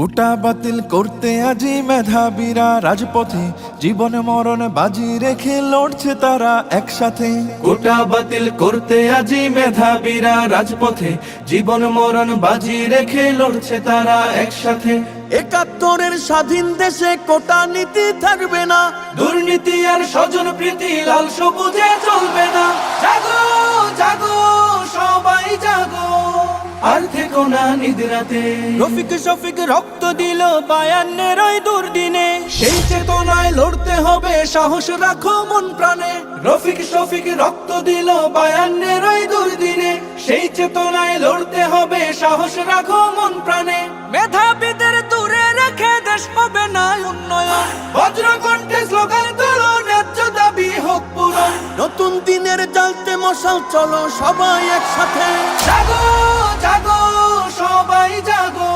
কোটা বাতিল করতে আজি মেধাবীরা রাজপথে, জীবন মরণ বাজি রেখে লড়ছে তারা একসাথে। কোটা বাতিল করতে আজি মেধাবীরা রাজপথে, জীবন মরণ বাজি রেখে লড়ছে তারা একসাথে। ৭১-এর স্বাধীন দেশে কোটা নীতি থাকবে না, দুর্নীতি আর স্বজন প্রীতি লাল সবুজে চলবে না। জাগো জাগো সবাই জাগো, আর থেকো না নিদ্রাতে। রফিক শফিক রক্ত দিল ৫২-এর ওই দুর্দিনে, সেই চেতনায় লড়তে হবে, সাহস রাখো মন প্রাণে। রফিক শফিক রক্ত দিল ৫২-এর ওই দুর্দিনে, সেই চেতনায় লড়তে হবে, সাহস রাখো মন প্রাণে। মেধাবীদের দূরে রেখে দেশ হবে না উন্নয়ন। বজ্রকণ্ঠে স্লোগান তোলো, ন্যায্য দাবি হোক পূরণ। নতুন দিনের জ্বালতে মশাল, চলো সবাই একসাথে। জাগো জাগো সবাই জাগো,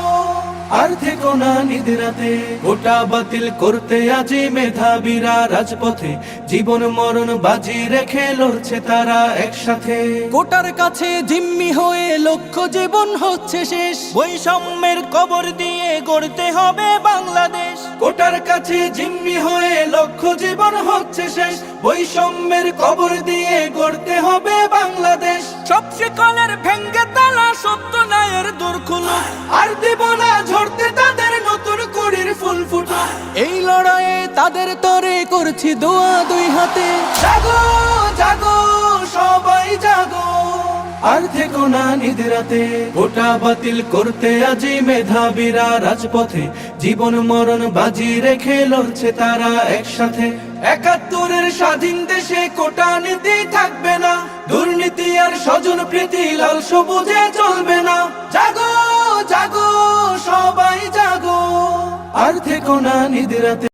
আর থেকো না নিদ্রাতে। কোটা বাতিল করতে আজি মেধাবীরা রাজপথে, জীবন মরণ বাজি রেখে লড়ছে তারা একসাথে। কোটার কাছে জিম্মি হয়ে লক্ষ্য জীবন হচ্ছে শেষ, বৈষম্যের কবর দিয়ে গড়তে হবে বাংলাদেশ। কোটার কাছে জিম্মি হয়ে লক্ষ্য জীবন হচ্ছে শেষ, বৈষম্যের কবর দিয়ে গড়তে হবে বাংলাদেশ। সব শিকলের ভেঙ্গে তালা, সত্য ন্যায়ের দূর খুলো, আর দেব না ঝরতে তাদের নতুন কড়ির ফুল ফুটো। এই লড়াইয়ে তাদের তরে করছি দোয়া দুই হাতে। জাগো জাগো সবাই জাগো, আর থেকো না নিদ্রাতে। কোটা বাতিল করতে আজি মেধাবীরা রাজপথে, জীবন মরণ বাজি রেখে লড়ছে তারা একসাথে। ৭১-এর স্বাধীন দেশে কোটা নীতি থাকবে না, দুর্নীতি আর স্বজন প্রীতি লাল সবুজে চলবে না। জাগো জাগো সবাই জাগো, আর থেকো না নিদ্রাতে।